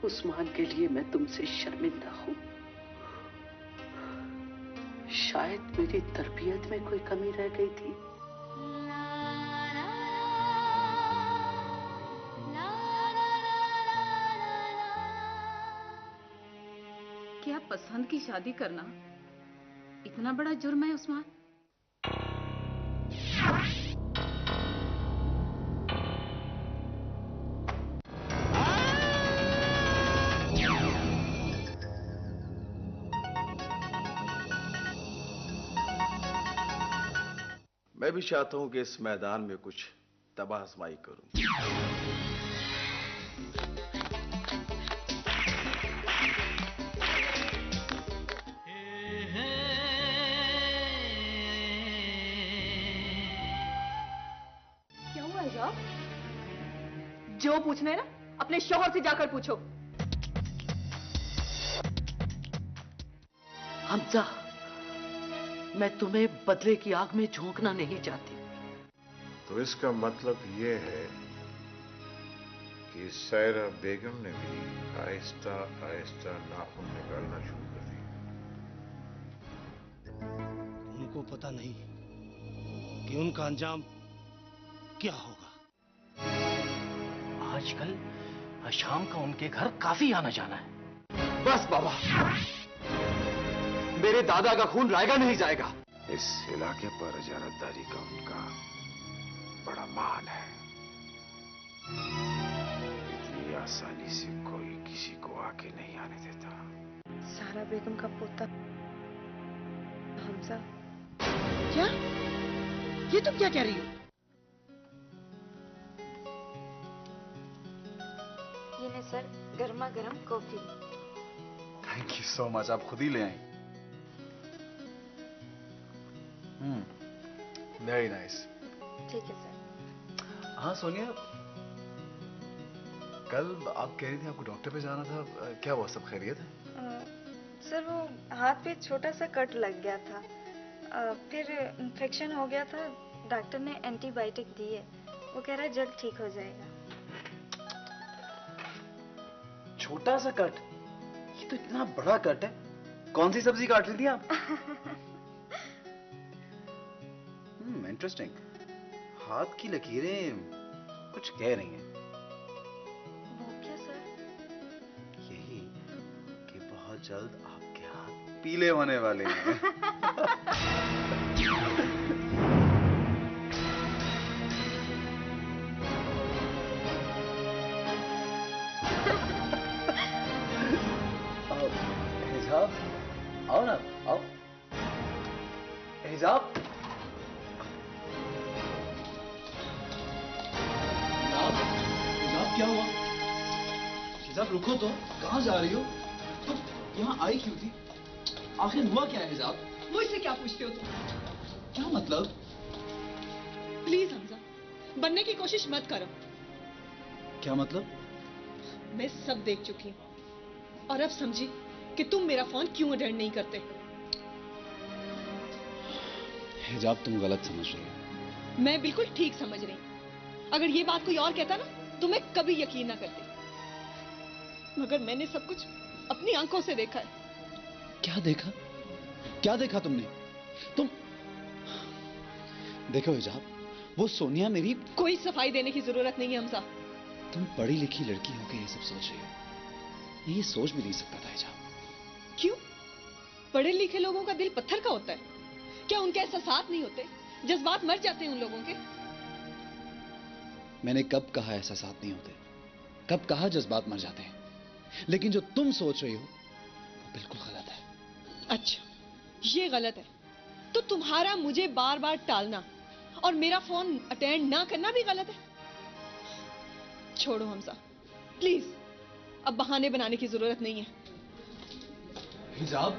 उस्मान के लिए मैं तुमसे शर्मिंदा हूं। शायद मेरी तरबियत में कोई कमी रह गई थी। क्या पसंद की शादी करना इतना बड़ा जुर्म है उस्मान? मैं भी चाहता हूं कि इस मैदान में कुछ तबाह आजमाई करूं। क्या हुआ है? जो पूछना है ना अपने शौहर से जाकर पूछो। हमजा, मैं तुम्हें बदले की आग में झोंकना नहीं चाहती। तो इसका मतलब यह है कि सायरा बेगम ने भी आहिस्ता आहिस्ता नाखून निकालना शुरू कर दिया। उनको पता नहीं कि उनका अंजाम क्या होगा। आजकल शाम का उनके घर काफी आना जाना है। बस बाबा, मेरे दादा का खून रायगा नहीं जाएगा। इस इलाके पर इजारतदारी का उनका बड़ा मान है। इतनी आसानी से कोई किसी को आके नहीं आने देता। सारा बेगम का पोता हमजा। क्या? ये तुम क्या कह रही हो? ये ले सर, गर्मा गर्म coffee. Thank you so much, आप खुद ही ले आई। Very nice. ठीक है सर। हाँ सोनिया, कल आप कह रही थी आपको डॉक्टर पे जाना था, क्या हुआ? सब खैरियत है? सर वो हाथ पे छोटा सा कट लग गया था, फिर इन्फेक्शन हो गया था। डॉक्टर ने एंटीबायोटिक दी है, वो कह रहा है जल्द ठीक हो जाएगा। छोटा सा कट? ये तो इतना बड़ा कट है। कौन सी सब्जी काट ली थी आप? इंटरेस्टिंग। हाथ की लकीरें कुछ कह रही हैं। वो क्या सर? यही कि बहुत जल्द आपके हाथ पीले होने वाले हैं। हिजाब, आओ ना, आओ। हिजाब, क्या हुआ? हिजाब रुको तो, कहां जा रही हो? तुम यहाँ आई क्यों थी? आखिर हुआ क्या है हिजाब? मुझसे क्या पूछते हो तुम? क्या मतलब? प्लीज हमजा, बनने की कोशिश मत करो। क्या मतलब? मैं सब देख चुकी हूँ और अब समझी कि तुम मेरा फोन क्यों अटेंड नहीं करते। हिजाब तुम गलत समझ रही हो। मैं बिल्कुल ठीक समझ रही हूँ। अगर ये बात कोई और कहता ना तो मैं कभी यकीन ना करती, मगर मैंने सब कुछ अपनी आंखों से देखा है। क्या देखा? क्या देखा तुमने? तुम देखो हिजाब, वो सोनिया मेरी... कोई सफाई देने की जरूरत नहीं है हमजा। तुम पढ़ी लिखी लड़की होकर ये सब सोच रही हो, ये सोच भी नहीं सकता था हिजाब। क्यों? पढ़े लिखे लोगों का दिल पत्थर का होता है क्या? उनके एहसास नहीं होते? जज्बात मर जाते हैं उन लोगों के। मैंने कब कहा एहसास नहीं होते? कब कहा जज्बात मर जाते हैं? लेकिन जो तुम सोच रही हो वो बिल्कुल गलत है। अच्छा, ये गलत है तो तुम्हारा मुझे बार बार टालना और मेरा फोन अटेंड ना करना भी गलत है। छोड़ो हमजा, प्लीज। अब बहाने बनाने की जरूरत नहीं है। हिजाब,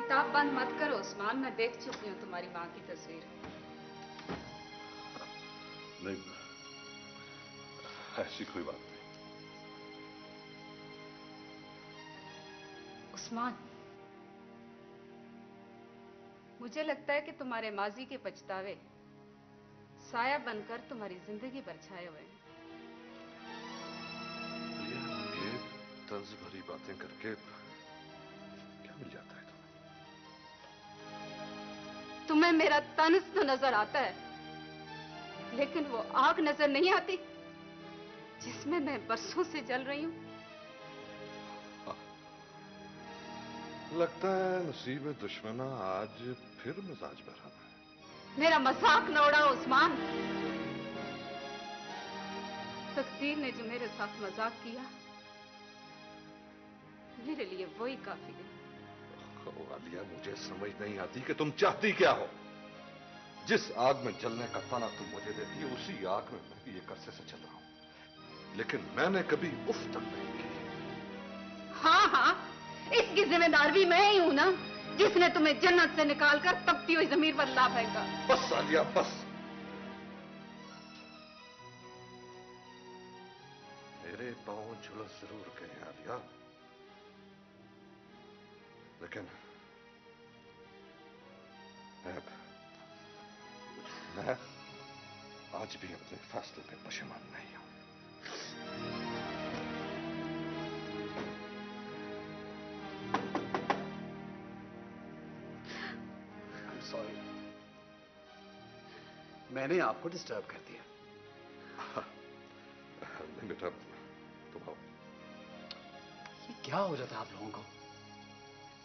किताब बंद मत करो उस्मान, मैं देख चुकी हूँ तुम्हारी माँ की तस्वीर। नहीं, ऐसी कोई बात नहीं। उस्मान, मुझे लगता है कि तुम्हारे माजी के पछतावे साया बनकर तुम्हारी जिंदगी पर छाए हुए हैं। ये तंज भरी बातें करके क्या मिल जाता है तुम्हें मेरा तंज तो नजर आता है, लेकिन वो आग नजर नहीं आती जिसमें मैं बरसों से जल रही हूँ। लगता है नसीब दुश्मना आज फिर मिजाज बरहम है। मेरा मजाक न उड़ाओ उस्मान। तकदीर ने जो मेरे साथ मजाक किया, मेरे लिए वही काफी है। आलिया, मुझे समझ नहीं आती कि तुम चाहती क्या हो। जिस आग में जलने का ताना तुम मुझे देती है, उसी आग में मैं भी एक अरसे से चल रहा हूं, लेकिन मैंने कभी उफ तक नहीं की। हाँ हाँ, इसकी जिम्मेदार भी मैं ही हूं ना, जिसने तुम्हें जन्नत से निकालकर तपती हुई जमीन पर ला फेंका। बस आलिया, बस। मेरे पांव झुलस जरूर गए आलिया, लेकिन मैं आज भी अपने फैसले पे पशेमान नहीं हूं। सॉरी, मैंने आपको डिस्टर्ब कर दिया। नहीं बेटा, तुम आओ। ये क्या हो जाता है आप लोगों को?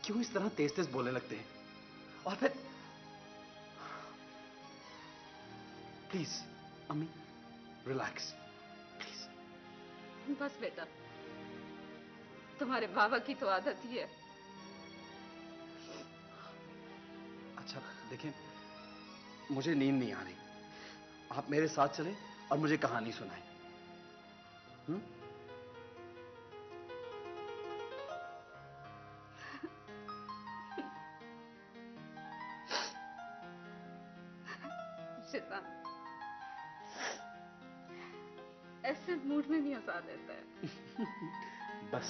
क्यों इस तरह तेज तेज बोलने लगते हैं? और फिर प्लीज अम्मी, रिलैक्स प्लीज। बस बेटा, तुम्हारे बाबा की तो आदत ही है। अच्छा देखिए, मुझे नींद नहीं आ रही, आप मेरे साथ चलें और मुझे कहानी सुनाएं। शैतान ऐसे मूड में नहीं हंसा देता है। बस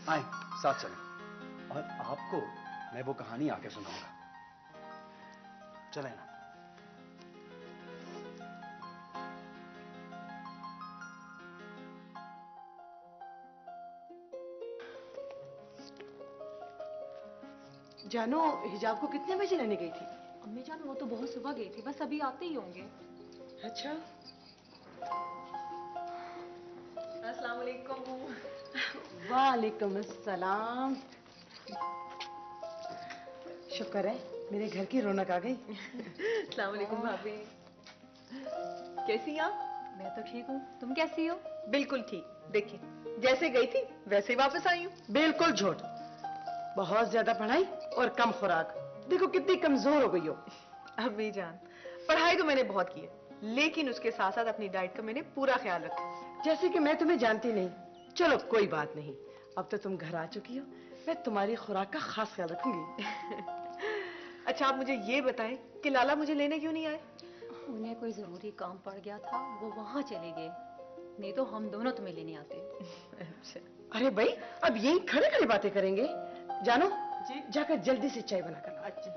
आए साथ चलें, और आपको मैं वो कहानी आके सुनाऊंगा। चलें ना। जानो, हिजाब को कितने बजे लेने गई थी? अम्मी जान, वो तो बहुत सुबह गई थी, बस अभी आते ही होंगे। अच्छा। अस्सलाम वालेकुम। वालेकुम अस्सलाम। शुक्र है मेरे घर की रौनक आ गई। अस्सलाम वालेकुम भाभी। कैसी आप? मैं तो ठीक हूँ, तुम कैसी हो? बिल्कुल ठीक। देखिए, जैसे गई थी वैसे ही वापस आई हूँ। बिल्कुल झूठ। बहुत ज्यादा पढ़ाई और कम खुराक। देखो कितनी कमजोर हो गई हो। अम्मी जान, पढ़ाई तो मैंने बहुत की है, लेकिन उसके साथ साथ अपनी डाइट का मैंने पूरा ख्याल रखा। जैसे कि मैं तुम्हें जानती नहीं। चलो कोई बात नहीं, अब तो तुम घर आ चुकी हो, मैं तुम्हारी खुराक का खास ख्याल रखूंगी। अच्छा, आप मुझे ये बताएं कि लाला मुझे लेने क्यों नहीं आए? उन्हें कोई जरूरी काम पड़ गया था, वो वहां चले गए, नहीं तो हम दोनों तुम्हें लेने आते। अच्छा। अरे भाई, अब यही खड़े खड़े बातें करेंगे? जानो जी, जाकर जल्दी से चाय बना कर। अच्छा।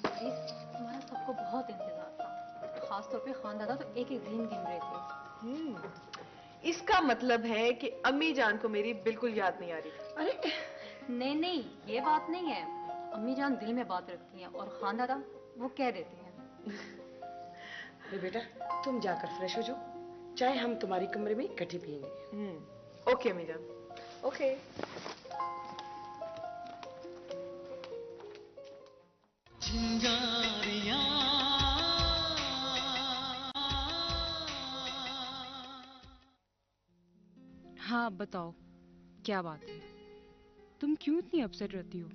तुम्हारा सबको बहुत इंतजार था, खासतौर पे खान दादा तो एक एक दिन गिन रहे थे। इसका मतलब है कि अम्मी जान को मेरी बिल्कुल याद नहीं आ रही। अरे नहीं नहीं, ये बात नहीं है, अम्मी जान दिल में बात रखती हैं और खान दादा वो कह देते हैं। अरे बेटा, तुम जाकर फ्रेश हो जाओ, चाय हम तुम्हारी कमरे में इकट्ठे पियेंगे। ओके अम्मी जान, ओके। हाँ बताओ, क्या बात है? तुम क्यों इतनी अपसेट रहती हो?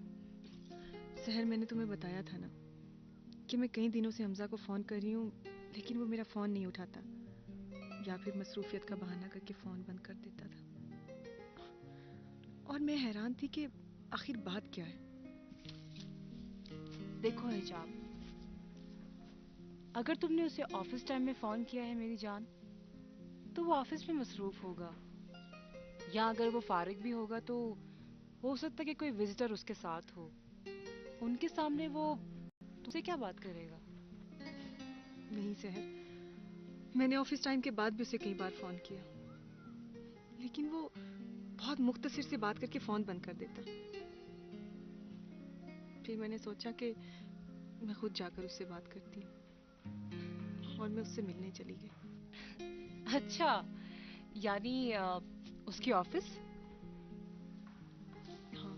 सहर, मैंने तुम्हें बताया था ना कि मैं कई दिनों से हमजा को फोन कर रही हूँ, लेकिन वो मेरा फोन नहीं उठाता, या फिर मसरूफियत का बहाना करके फोन बंद कर देता था। और मैं हैरान थी कि आखिर बात क्या है। देखो हिजाब, अगर तुमने उसे ऑफिस टाइम में फोन किया है मेरी जान, तो वो ऑफिस में मसरूफ होगा, या अगर वो फारिग भी होगा तो हो सकता है कि कोई विजिटर उसके साथ हो। उनके सामने वो तुमसे क्या बात करेगा? नहीं सहर, मैंने ऑफिस टाइम के बाद भी उसे कई बार फोन किया, लेकिन वो बहुत मुख्तसर से बात करके फोन बंद कर देता। फिर मैंने सोचा कि मैं खुद जाकर उससे बात करती हूँ, और मैं उससे मिलने चली गई। अच्छा, यानी उसकी ऑफिस? हाँ।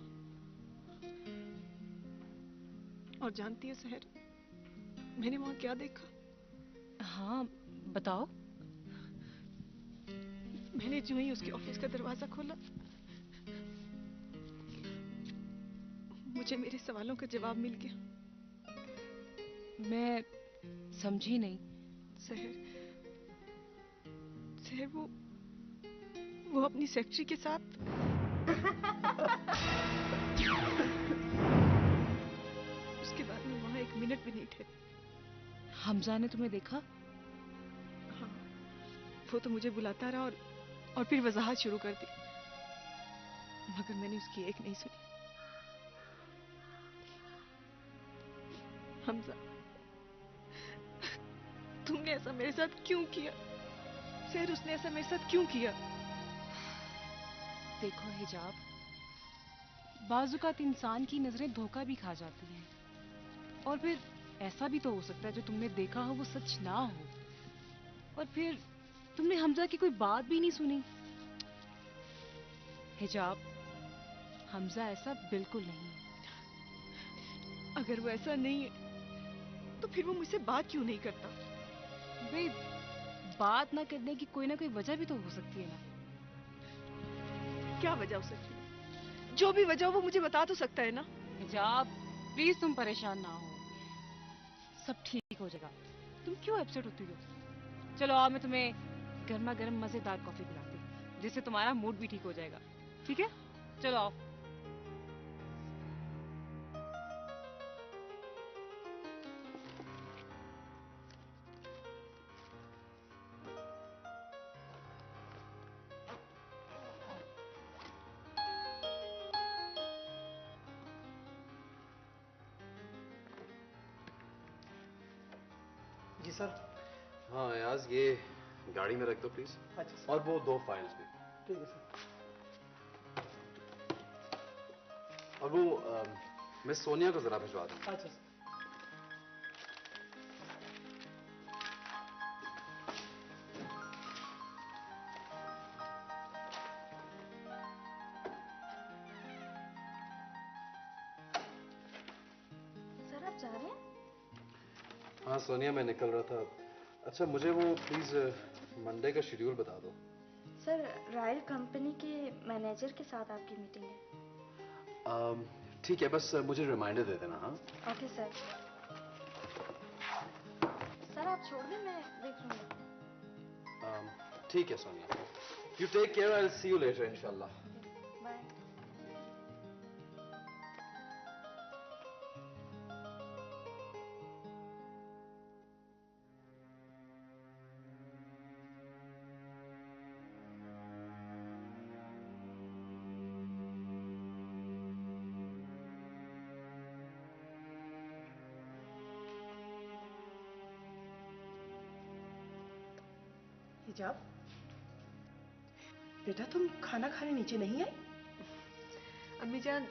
और जानती है सहर, मैंने वहां क्या देखा? हाँ बताओ। मैंने जो ही उसके ऑफिस का दरवाजा खोला, मुझे मेरे सवालों का जवाब मिल गया। मैं समझी नहीं। सहर, सहर वो अपनी सेक्रेटरी के साथ उसके बाद में वहां 1 मिनट भी नहीं ठहरी। हमजा ने तुम्हें देखा? हाँ, वो तो मुझे बुलाता रहा और फिर वजाहत शुरू कर दी, मगर मैंने उसकी एक नहीं सुनी। हमजा, तुमने ऐसा मेरे साथ क्यों किया? सहर, उसने ऐसा मेरे साथ क्यों किया? देखो हिजाब, बाजुकात इंसान की नजरें धोखा भी खा जाती हैं, और फिर ऐसा भी तो हो सकता है जो तुमने देखा हो वो सच ना हो, और फिर तुमने हमजा की कोई बात भी नहीं सुनी। हिजाब, हमजा ऐसा बिल्कुल नहीं है। अगर वो ऐसा नहीं है तो फिर वो मुझसे बात क्यों नहीं करता? भाई, बात ना करने की कोई ना कोई वजह भी तो हो सकती है ना। क्या वजह हो सकती है? जो भी वजह हो वो मुझे बता तो सकता है ना। हिजाब, प्लीज तुम परेशान ना हो, सब ठीक हो जाएगा। तुम क्यों अपसेट होती हो? चलो आओ, मैं तुम्हें गर्मा गर्म मजेदार कॉफी पिलाती हूँ, जिससे तुम्हारा मूड भी ठीक हो जाएगा। ठीक है, चलो आओ। जी सर। हाँ याज, ये गाड़ी में रख दो प्लीज। अच्छा सर। और वो 2 फाइल्स भी। ठीक है सर। और वो मिस सोनिया को जरा भिजवा दो। अच्छा सर। सर, आप जा रहे हैं? हाँ सोनिया, मैं निकल रहा था। अच्छा, मुझे वो प्लीज मंडे का शेड्यूल बता दो। सर, रॉयल कंपनी के मैनेजर के साथ आपकी मीटिंग है। ठीक है, बस मुझे रिमाइंडर दे देना। हाँ ओके सर। सर, आप छोड़ दें, मैं देख लूंगी। ठीक है Sonia, you take care, I will see you later इंशाल्लाह। बाय। हिजाब, बेटा तुम खाना खाने नीचे नहीं आई? अम्मी जान,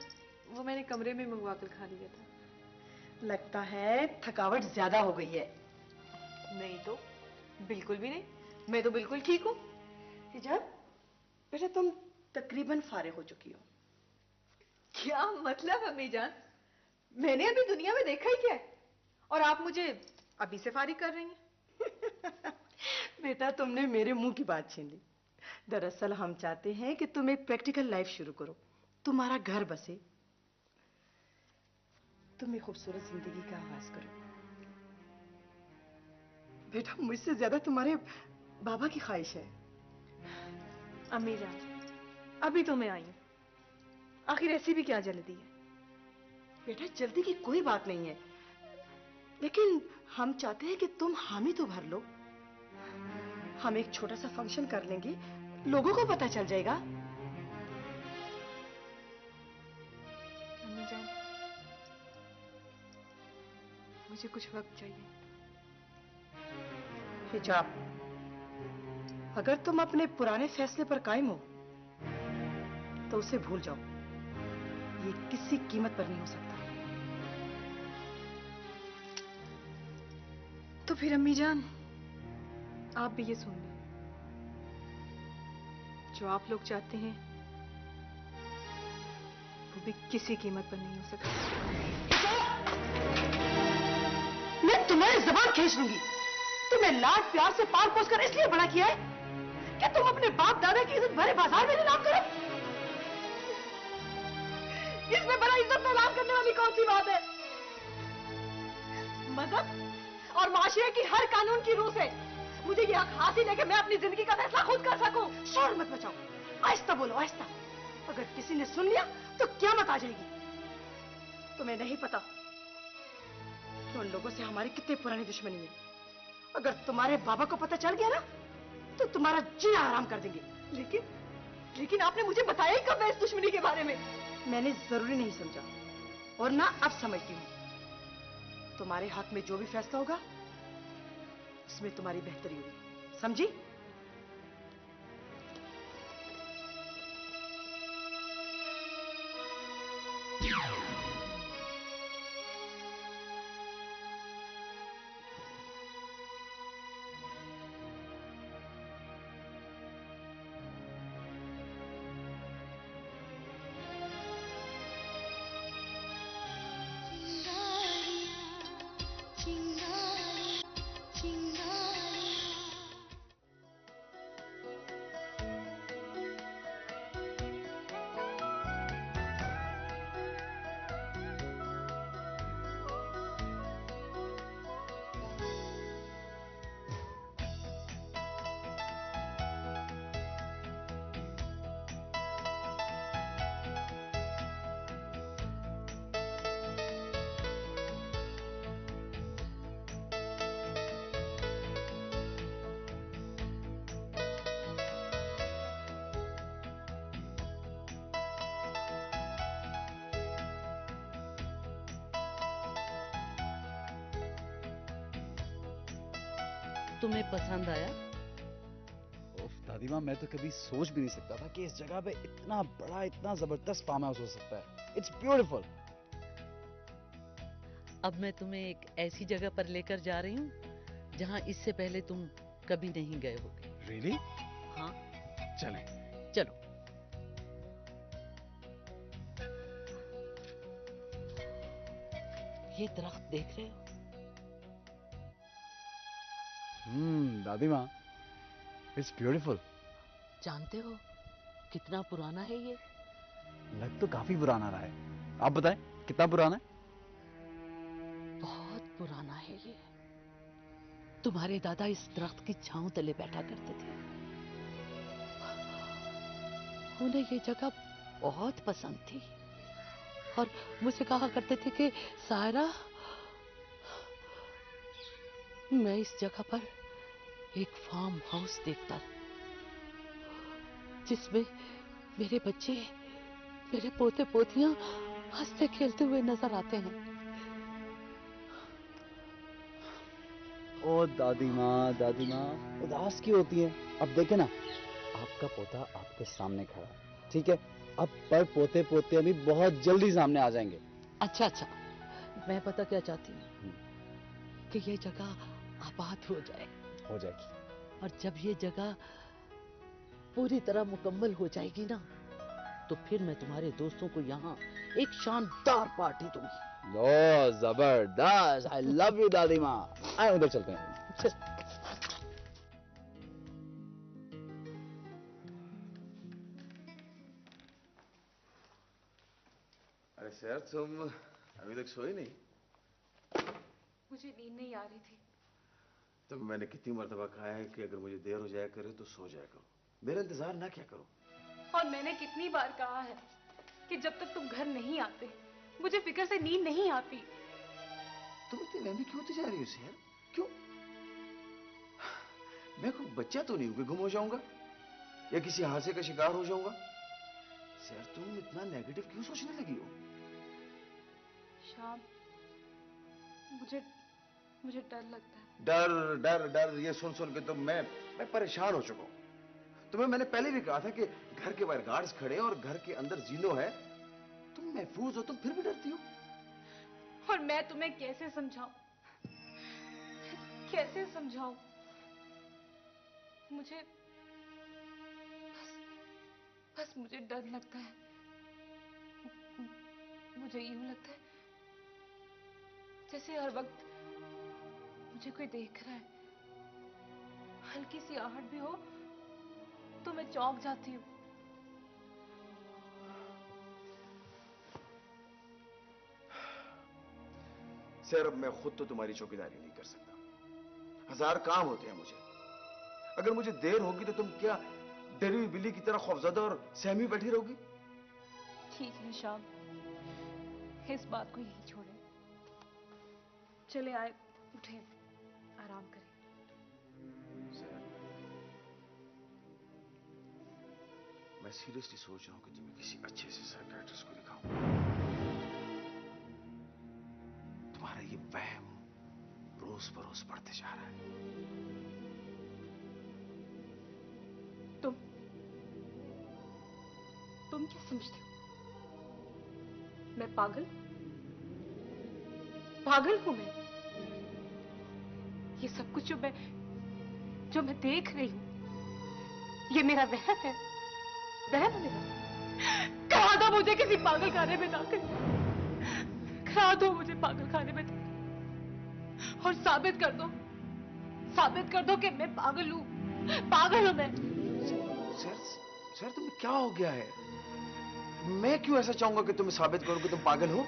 वो मैंने कमरे में मंगवा कर खा लिया था। लगता है थकावट ज्यादा हो गई है। नहीं तो बिल्कुल भी नहीं, मैं तो बिल्कुल ठीक हूँ। हिजाब, बेटा तुम तकरीबन फारिग हो चुकी हो। क्या मतलब अम्मी जान? मैंने अभी दुनिया में देखा ही क्या है, और आप मुझे अभी से फारिग कर रही हैं? बेटा तुमने मेरे मुंह की बात छीन ली। दरअसल हम चाहते हैं कि तुम एक प्रैक्टिकल लाइफ शुरू करो, तुम्हारा घर बसे, तुम एक खूबसूरत जिंदगी का आगाज करो। बेटा मुझसे ज्यादा तुम्हारे बाबा की ख्वाहिश है। अम्मी जान, अभी तो मैं आई हूँ, आखिर ऐसी भी क्या जल्दी है? बेटा जल्दी की कोई बात नहीं है, लेकिन हम चाहते हैं कि तुम हामी तो भर लो। हम एक छोटा सा फंक्शन कर लेंगे, लोगों को पता चल जाएगा। अम्मी जान, मुझे कुछ वक्त चाहिए। हिजाब, अगर तुम अपने पुराने फैसले पर कायम हो तो उसे भूल जाओ। ये किसी कीमत पर नहीं हो सकता। तो फिर अम्मी जान, आप भी ये सुन लें, जो आप लोग चाहते हैं वो भी किसी कीमत पर नहीं हो सकता। मैं तुम्हारी जबान खींच लूंगी। तुमने लाड प्यार से पाल पोस कर इसलिए बड़ा किया है कि तुम अपने बाप दादा की इज्जत भरे बाजार में नीलाम करो। इसमें बड़ा इज्जत नीलाम करने वाली कौन सी बात है? मजहब और माशरे की हर कानून की रूह से मुझे यह हक हासिल है कि मैं अपनी जिंदगी का फैसला खुद कर सकूं। शोर मत मचाओ, आहिस्ता बोलो, आहिस्ता। अगर किसी ने सुन लिया तो क़यामत आ जाएगी। तुम्हें नहीं पता कि उन लोगों से हमारी कितनी पुरानी दुश्मनी है। अगर तुम्हारे बाबा को पता चल गया ना तो तुम्हारा जीना हराम कर देंगे। लेकिन आपने मुझे बताया ही कब है इस दुश्मनी के बारे में? मैंने जरूरी नहीं समझा और ना अब समझती हूँ। तुम्हारे हक में जो भी फैसला होगा उसमें तुम्हारी बेहतरी होगी, समझी? तुम्हें पसंद आया? दादी माँ, मैं तो कभी सोच भी नहीं सकता था कि इस जगह पे इतना बड़ा, इतना जबरदस्त फार्म हाउस हो सकता है। It's beautiful. अब मैं तुम्हें एक ऐसी जगह पर लेकर जा रही हूँ जहाँ इससे पहले तुम कभी नहीं गए होगे। रियली? हाँ, चलें। चलो। ये दरख्त देख रहे हो? दादी माँ, इट्स ब्यूटीफुल। जानते हो कितना पुराना है ये? लग तो काफी पुराना रहा है। आप बताएं कितना पुराना है? बहुत पुराना है ये। तुम्हारे दादा इस दरख्त की छांव तले बैठा करते थे। उन्हें ये जगह बहुत पसंद थी और मुझे कहा करते थे कि सायरा, मैं इस जगह पर एक फार्म हाउस देखता जिसमें मेरे बच्चे, मेरे पोते पोतियां हंसते खेलते हुए नजर आते हैं। ओ दादी माँ उदास क्यों होती है? अब देखे ना, आपका पोता आपके सामने खड़ा है, ठीक है? अब पर पोते पोते अभी बहुत जल्दी सामने आ जाएंगे। अच्छा, मैं पता क्या चाहती हूँ कि ये जगह आबाद हो जाए। हो जाएगी। और जब ये जगह पूरी तरह मुकम्मल हो जाएगी ना, तो फिर मैं तुम्हारे दोस्तों को यहाँ एक शानदार पार्टी दूंगी। लो, जबरदस्त। आई लव यू दादी माँ। आए उधर चलते हैं। अरे सर, तुम अभी तक सोई नहीं? मुझे नींद नहीं आ रही थी। तो मैंने कितनी मर्तबा कहा है कि अगर मुझे देर हो जाया करे तो सो जाया करो, मेरा इंतजार ना क्या करो। और मैंने कितनी बार कहा है कि जब तक तुम घर नहीं आते मुझे फिक्र से नींद नहीं आती। तुम इतनी लंबी क्यों होती जा रही हो सैर? क्यों? मैं कोई बच्चा तो नहीं हूं कि गुम हो जाऊंगा या किसी हादसे का शिकार हो जाऊंगा। सैर तुम इतना नेगेटिव क्यों सोचने लगी हो? शाम, मुझे डर लगता है। डर डर डर ये सुन सुन के तो मैं परेशान हो चुका हूं। तुम्हें मैंने पहले भी कहा था कि घर के बाहर गार्ड्स खड़े हैं और घर के अंदर जीनो है, तुम महफूज हो, तुम फिर भी डरती हो। और मैं तुम्हें कैसे समझाऊं? कैसे समझाऊं? मुझे बस मुझे डर लगता है। मुझे यूं लगता है जैसे हर वक्त मुझे कोई देख रहा है। हल्की सी आहट भी हो तो मैं चौंक जाती हूँ। सर अब मैं खुद तो तुम्हारी चौकीदारी नहीं कर सकता। 1000 काम होते हैं मुझे। अगर मुझे देर होगी तो तुम क्या डरी हुई बिल्ली की तरह खौफजदा और सहमी बैठी रहोगी? ठीक है शाम, इस बात को यही छोड़े। चले आए, उठे, आराम करें। मैं सीरियसली सोच रहा हूं कि तुम्हें किसी अच्छे से साइकियाट्रिस्ट को दिखाऊं। तुम्हारा ये वहम रोज बरोज बढ़ते जा रहा है। तुम क्या समझते हो? मैं पागल हूं मैं? ये सब कुछ जो मैं देख रही हूं, ये मेरा वहम है। वहम है मेरा। करा दो मुझे किसी पागल खाने में दाखिल, करा दो मुझे पागल खाने में दाखिल, और साबित कर दो कि मैं पागल हूं मैं। सर तुम्हें क्या हो गया है? मैं क्यों ऐसा चाहूंगा कि तुम्हें साबित करूं कि तुम पागल हो?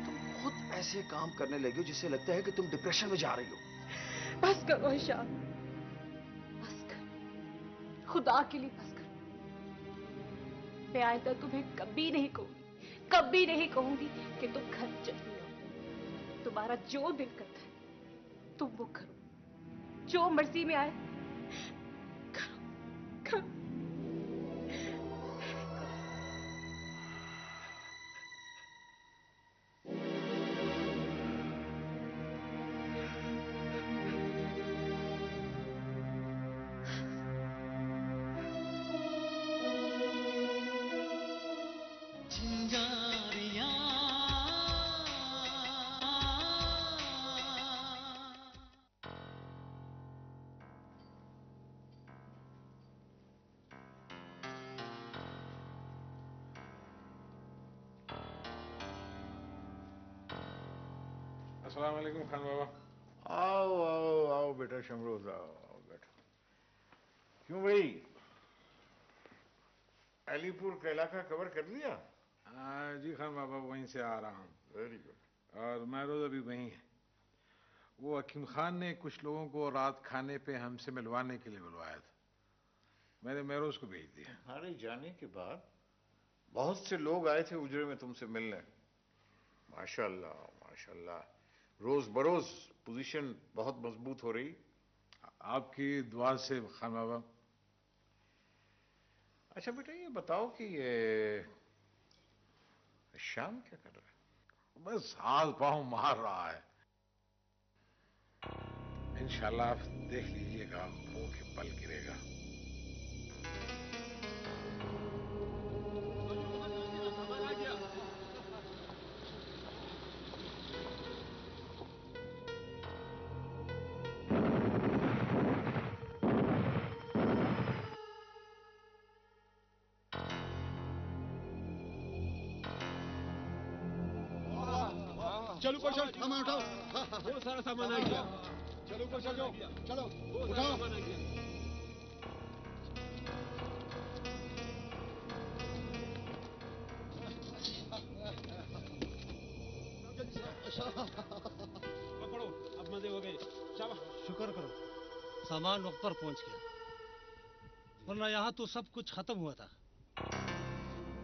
तुम खुद ऐसे काम करने लगे हो जिससे लगता है कि तुम डिप्रेशन में जा रही हो। बस करो हिशाम, बस कर, खुदा के लिए बस कर। मैं आइंदा तुम्हें कभी नहीं कहूंगी कि तुम घर चली आओ। तुम्हारा जो दिल करता है तुम वो करो, जो मर्जी में आए करो। अस्सलाम वालेकुम खान बाबा। आओ आओ आओ बेटा शमरोज, आओ बैठो। क्यों भाई, अलीपुर का इलाका कवर कर लिया? जी खान बाबा, वहीं से आ रहा हूँ। Very good. और महरोज अभी वहीं है। वो हकीम खान ने कुछ लोगों को रात खाने पे हमसे मिलवाने के लिए बुलवाया था। मैंने महरोज को भेज दिया। हमारे जाने के बाद बहुत से लोग आए थे उजरे में तुमसे मिलने। माशाल्लाह माशाल्लाह, रोज बरोज पोजीशन बहुत मजबूत हो रही। आपकी दुआ से खान बाबा। अच्छा बेटा ये बताओ कि ये शाम क्या कर रहा है? बस हाथ पांव मार रहा है। इंशाल्लाह आप देख लीजिएगा, मुंह के बल गिरेगा। चलो कोशा, सामान उठाओ। वो सारा सामान आ गया। चलो कोशा, जाओ, चलो उठाओ। पकड़ो, अब मजे हो गए। शुक्र करो सामान वक्त पर पहुंच गया, वरना यहाँ तो सब कुछ खत्म हुआ था।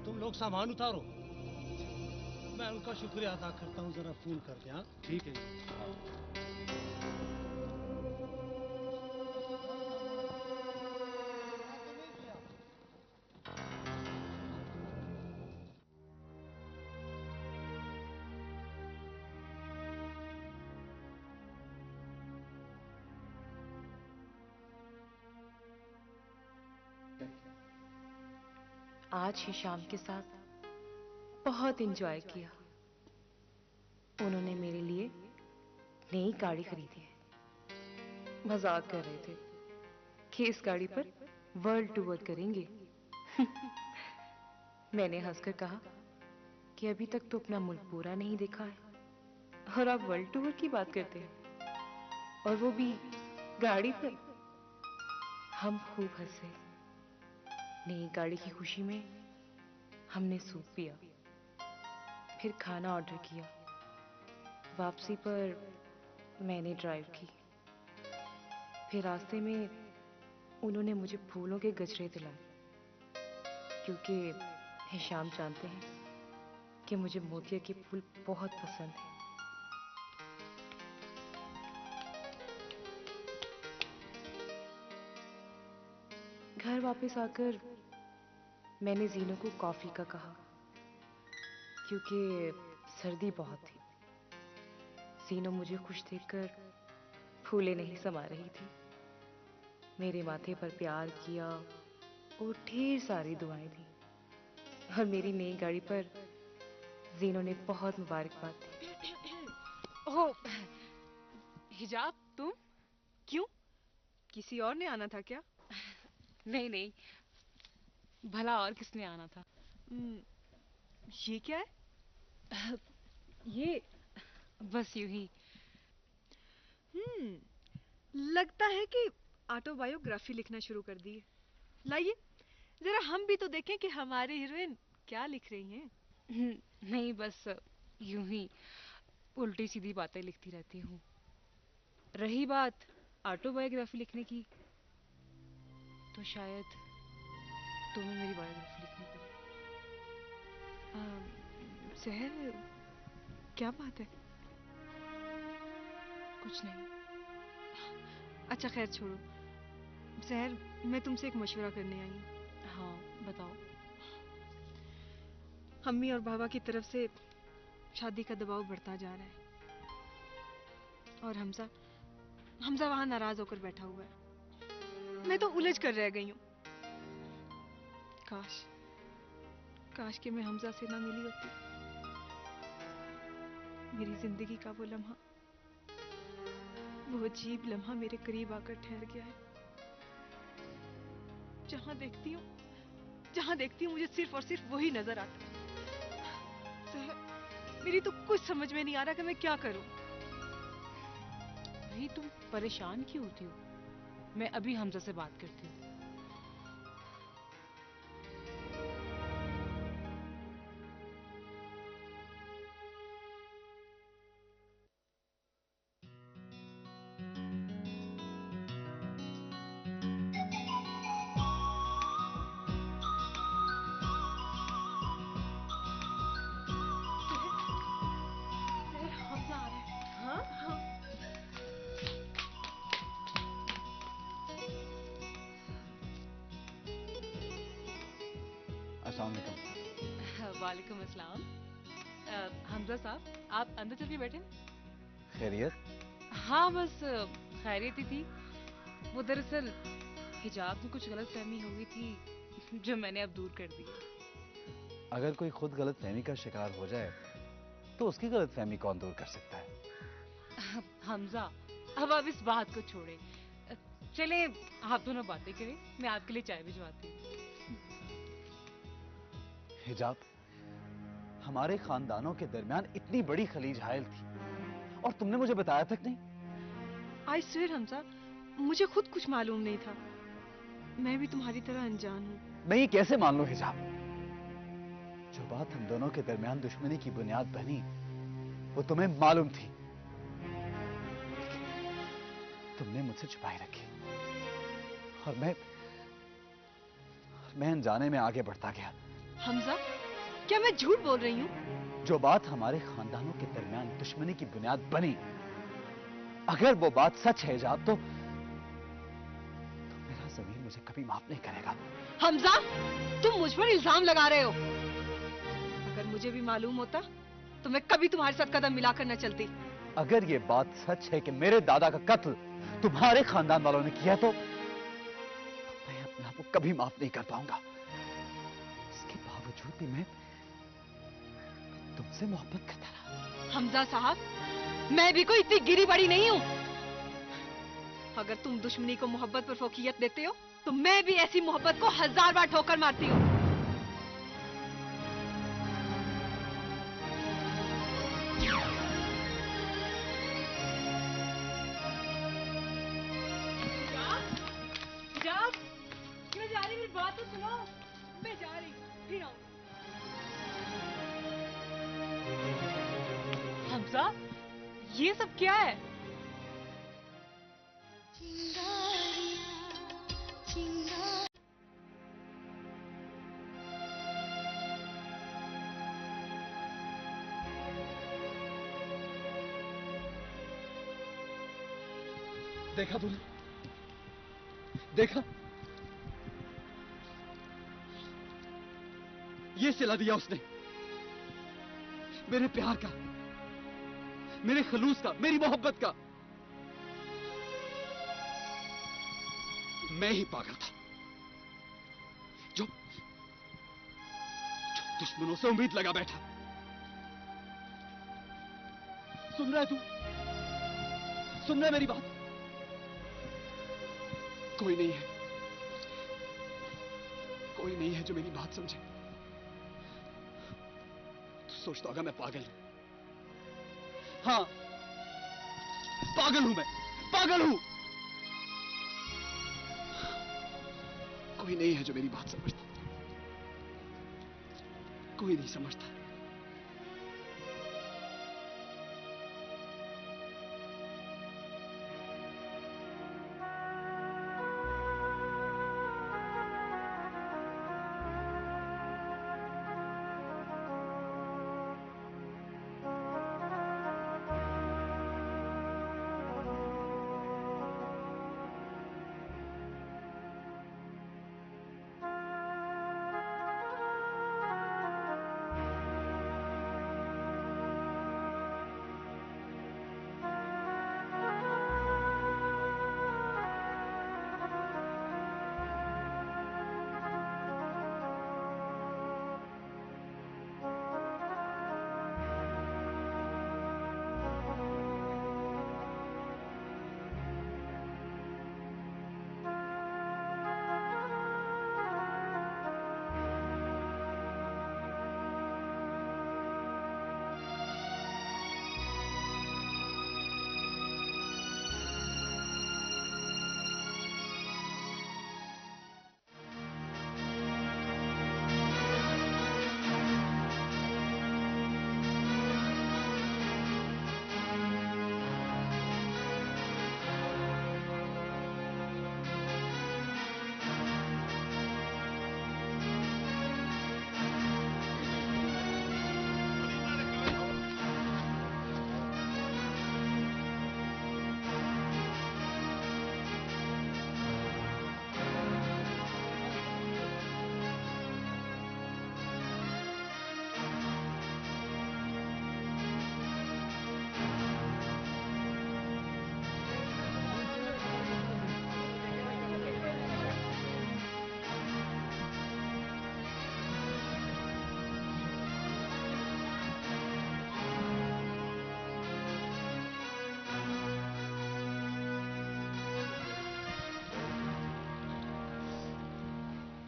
तुम लोग सामान उतारो, मैं उनका शुक्रिया अदा करता हूँ, जरा फोन करके। हाँ ठीक है। आज हिशाम के साथ बहुत एंजॉय किया। उन्होंने मेरे लिए नई गाड़ी खरीदी है। मजाक कर रहे थे कि इस गाड़ी पर वर्ल्ड टूर करेंगे। मैंने हंसकर कहा कि अभी तक तो अपना मुल्क पूरा नहीं देखा है और आप वर्ल्ड टूर की बात करते हैं, और वो भी गाड़ी पर। हम खूब हंसे। नई गाड़ी की खुशी में हमने सूप पिया, फिर खाना ऑर्डर किया। वापसी पर मैंने ड्राइव की। फिर रास्ते में उन्होंने मुझे फूलों के गजरे दिलाए, क्योंकि हिशाम जानते हैं कि मुझे मोतिया के फूल बहुत पसंद हैं। घर वापस आकर मैंने जीनू को कॉफी का कहा, क्योंकि सर्दी बहुत थी। जीनू मुझे खुश देखकर फूले नहीं समा रही थी। मेरे माथे पर प्यार किया और ढेर सारी दुआएं दी, और मेरी नई गाड़ी पर जीनू ने बहुत मुबारकबाद दी। ओह हिजाब, तुम क्यों? किसी और ने आना था क्या? नहीं नहीं, भला और किसने आना था? ये क्या है? ये बस यूं ही। लगता है कि ऑटोबायोग्राफी लिखना शुरू कर दी है। लाइए जरा हम भी तो देखें कि हमारी हीरोइन क्या लिख रही हैं। नहीं, बस यूं ही उल्टी सीधी बातें लिखती रहती हूँ। रही बात ऑटोबायोग्राफी लिखने की, तो शायद तुम्हें मेरी बायोग्राफी लिखनी पड़े। सहर, क्या बात है? कुछ नहीं। अच्छा खैर छोड़ो। सहर, मैं तुमसे एक मशवरा करने आई हूँ। हाँ बताओ। अम्मी और बाबा की तरफ से शादी का दबाव बढ़ता जा रहा है, और हमजा वहां नाराज होकर बैठा हुआ है। मैं तो उलझ कर रह गई हूँ। काश कि मैं हमजा से ना मिली होती। मेरी जिंदगी का वो लम्हा, वो अजीब लम्हा मेरे करीब आकर ठहर गया है। जहां देखती हूँ मुझे सिर्फ और सिर्फ वही नजर आता है। मेरी तो कुछ समझ में नहीं आ रहा कि मैं क्या करूं। भाई तुम परेशान क्यों होती हो? मैं अभी हमजा से बात करती हूँ। वालेकुम अस्सलाम। हमजा साहब, आप अंदर चलिए बैठे। खैरियत? हाँ बस खैरियत ही थी। वो दरअसल हिजाब में कुछ गलत फहमी हो गई थी, जो मैंने अब दूर कर दी। अगर कोई खुद गलत फहमी का शिकार हो जाए तो उसकी गलत फहमी कौन दूर कर सकता है? हमजा, अब आप इस बात को छोड़े। चले आप दोनों बातें करें, मैं आपके लिए चाय भिजवाती हूँ। हिजाब, हमारे खानदानों के दरमियान इतनी बड़ी खलीज हायल थी और तुमने मुझे बताया तक नहीं। आई स्वेयर हमजा, मुझे खुद कुछ मालूम नहीं था। मैं भी तुम्हारी तरह अनजान हूँ। मैं ये कैसे मान लूं हिजाब? जो बात हम दोनों के दरमियान दुश्मनी की बुनियाद बनी, वो तुम्हें मालूम थी, तुमने मुझसे छुपाई रखी, और मैं अनजाने में आगे बढ़ता गया। हमजा, क्या मैं झूठ बोल रही हूँ? जो बात हमारे खानदानों के दरमियान दुश्मनी की बुनियाद बनी, अगर वो बात सच है जाब, तो मेरा ज़मीर मुझे कभी माफ नहीं करेगा। हमजा, तुम मुझ पर इल्जाम लगा रहे हो। अगर मुझे भी मालूम होता तो मैं कभी तुम्हारे साथ कदम मिलाकर न चलती। अगर ये बात सच है कि मेरे दादा का कत्ल तुम्हारे खानदान वालों ने किया, तो मैं अपने आप को कभी माफ नहीं कर पाऊंगा। इसके बावजूद भी मैं तुमसे मोहब्बत करता रहा। हमजा साहब, मैं भी कोई इतनी गिरी बड़ी नहीं हूँ। अगर तुम दुश्मनी को मोहब्बत पर फोकियत देते हो, तो मैं भी ऐसी मोहब्बत को 1000 बार ठोकर मारती हूँ। मैं जा रही, मेरी बात तो सुनो। मैं जा रही, फिर आऊँ। हमजा, ये सब क्या है? देखा तूने? देखा? ये सिला दिया उसने मेरे प्यार का, मेरे खलूस का, मेरी मोहब्बत का। मैं ही पागल था जो दुश्मनों से उम्मीद लगा बैठा। सुन रहा है तू? सुन रहा है मेरी बात? कोई नहीं है, कोई नहीं है जो मेरी बात समझे। तू सोचता होगा मैं पागल हूं। हाँ, पागल हूं मैं, पागल हूं। कोई नहीं है जो मेरी बात समझता, कोई नहीं समझता।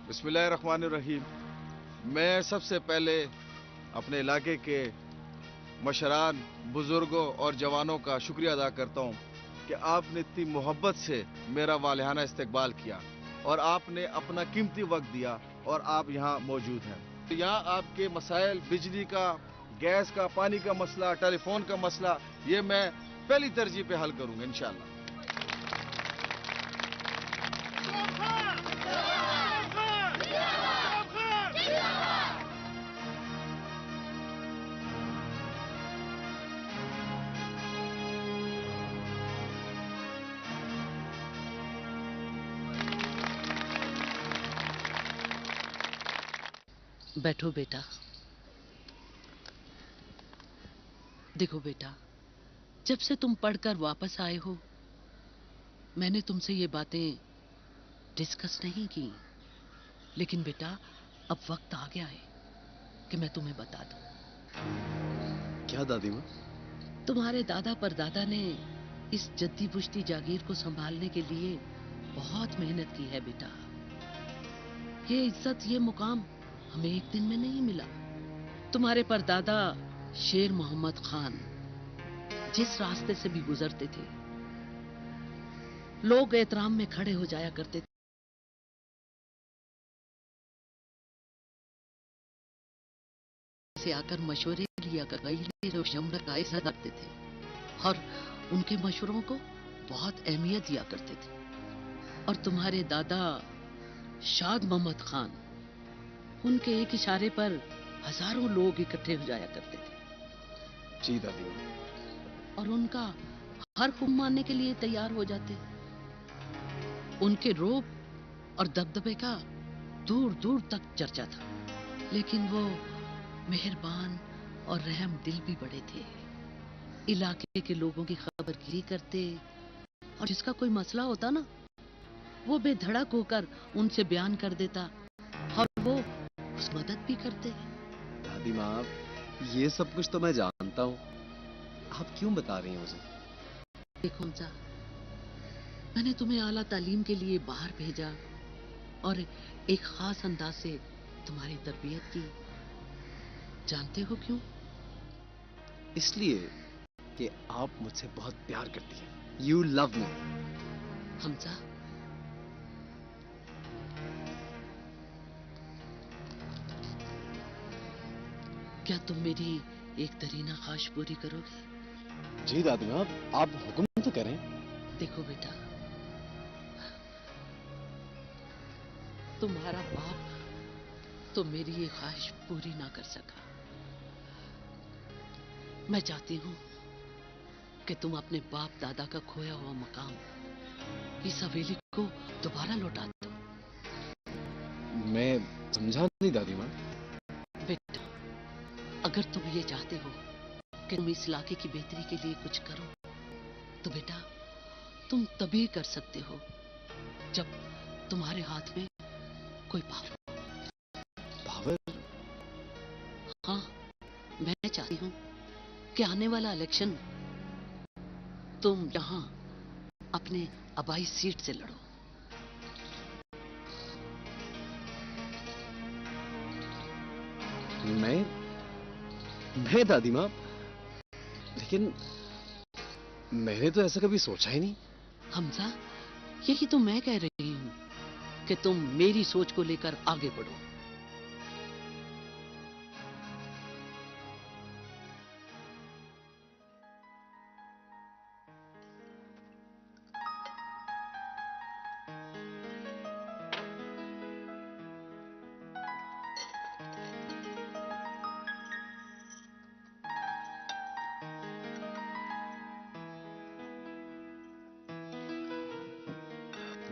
बिस्मिल्लाहिर्रहमानिर्रहीम। मैं सबसे पहले अपने इलाके के मशरान, बुजुर्गों और जवानों का शुक्रिया अदा करता हूँ कि आपने इतनी मोहब्बत से मेरा वालिहाना इस्तकबाल किया और आपने अपना कीमती वक्त दिया और आप यहाँ मौजूद हैं। यहाँ आपके मसाइल, बिजली का, गैस का, पानी का मसला, टेलीफोन का मसला, ये मैं पहली तरजीह पे हल करूँगा इंशाअल्लाह। बैठो बेटा। देखो बेटा, जब से तुम पढ़कर वापस आए हो, मैंने तुमसे ये बातें डिस्कस नहीं की, लेकिन बेटा अब वक्त आ गया है कि मैं तुम्हें बता दूं। क्या दादी माँ? तुम्हारे दादा परदादा ने इस जद्दी पुश्ती जागीर को संभालने के लिए बहुत मेहनत की है बेटा। ये इज्जत, ये मुकाम हमें एक दिन में नहीं मिला। तुम्हारे परदादा शेर मोहम्मद खान जिस रास्ते से भी गुजरते थे, लोग एहतराम में खड़े हो जाया करते थे। से आकर मशवरे लिया कर ऐसा करते थे और उनके मशवरों को बहुत अहमियत दिया करते थे। और तुम्हारे दादा शाद मोहम्मद खान, उनके एक इशारे पर हजारों लोग इकट्ठे हो जाया करते थे। जी दादी माँ। और उनका हर हुक्म मानने के लिए तैयार हो जाते। उनके रोब और दबदबे का दूर दूर तक चर्चा था, लेकिन वो मेहरबान और रहम दिल भी बड़े थे। इलाके के लोगों की खबरगिरी करते और जिसका कोई मसला होता ना, वो बेधड़क होकर उनसे बयान कर देता और वो उस मदद भी करते। दादी माँ, ये सब कुछ तो मैं जानता हूँ, आप क्यों बता रही हैं मुझे? देखो हमजा, मैंने तुम्हें आला तालीम के लिए बाहर भेजा और एक खास अंदाज से तुम्हारी तरबियत की। जानते हो क्यों? इसलिए कि आप मुझसे बहुत प्यार करती हैं। You love me. हमजा, क्या तुम मेरी एक तरीना ख्वाहिश पूरी करोगे? जी दादी माँ, आप हुक्म तो करें। देखो बेटा, तुम्हारा बाप तो मेरी ये ख्वाहिश पूरी ना कर सका। मैं चाहती हूं कि तुम अपने बाप दादा का खोया हुआ मकाम, इस हवेली को दोबारा लौटा दो। मैं समझा नहीं दादी माँ। बेटा, अगर तुम ये चाहते हो कि तुम इस इलाके की बेहतरी के लिए कुछ करो, तो बेटा तुम तभी कर सकते हो जब तुम्हारे हाथ में कोई पावर। पावर? हाँ, मैं चाहती हूँ कि आने वाला इलेक्शन तुम यहाँ अपने आबाई सीट से लड़ो। मैं दादी माँ, लेकिन मैंने तो ऐसा कभी सोचा ही नहीं। हमजा, यही तो मैं कह रही हूँ कि तुम मेरी सोच को लेकर आगे बढ़ो।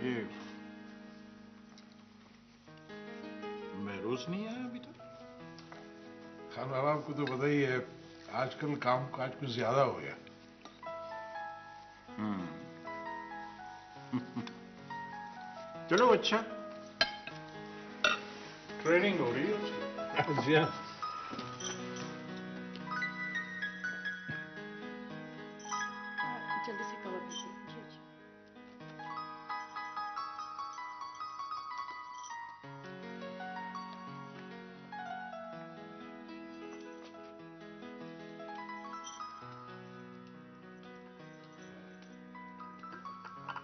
ये महरोज नहीं आया अभी तक? खान बाबा, आपको तो पता ही है, आजकल काम काज कुछ ज्यादा हो गया। चलो अच्छा, ट्रेनिंग हो रही है उसकी। जी हाँ। जल्दी से कवर कीजिए।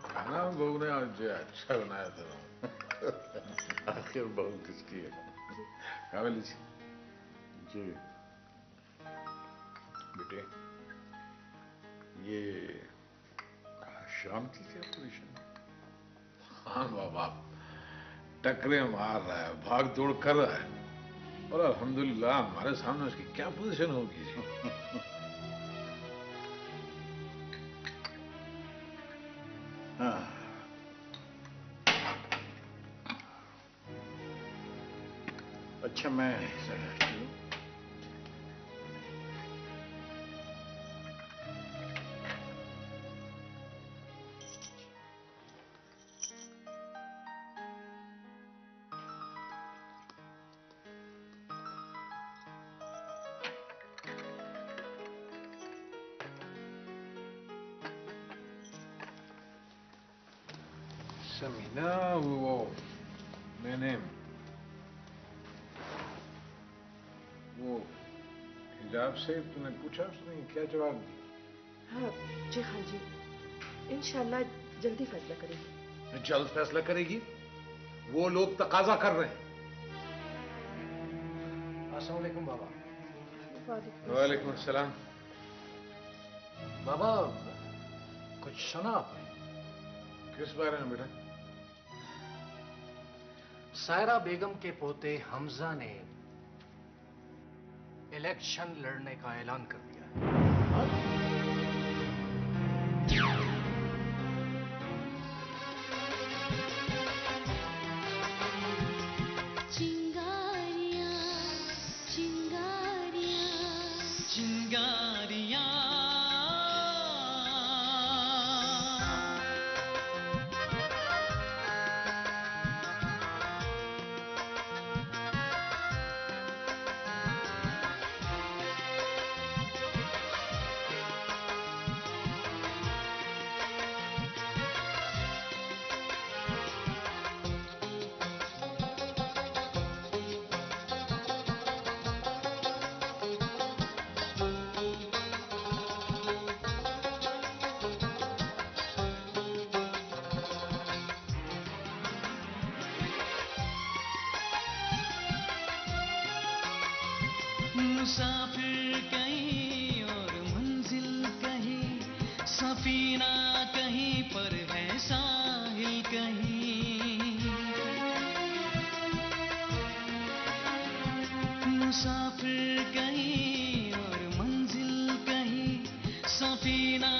खाना बहू ने आज अच्छा बनाया था। आखिर बहू किसकी है? कावेली जी। जी बेटे, ये शाम की क्या पोजीशन है? हाँ बाबा, टकरे मार रहा है, भाग दौड़ कर रहा है, और अल्हम्दुलिल्लाह हमारे सामने उसकी क्या पोजीशन होगी? हाँ, अच्छा मैं समीना, वो मैंने वो हिजाब से तूने पूछा, उसने क्या जवाब दिया? हाँ जी, हाँ जी, इंशाल्लाह जल्दी फैसला करेंगे। जल्द फैसला करेगी? वो लोग तकाजा कर रहे हैं। अस्सलाम वालेकुम बाबा। वालेकुम अस्सलाम। बाबा कुछ सुना आपने? किस बारे में बेटा? सायरा बेगम के पोते हमजा ने इलेक्शन लड़ने का ऐलान कर दिया है। मुसाफिर कहीं और मंजिल कहीं, सफीना कहीं पर है साहिल कहीं। मुसाफिर कहीं और मंजिल कहीं, सफीना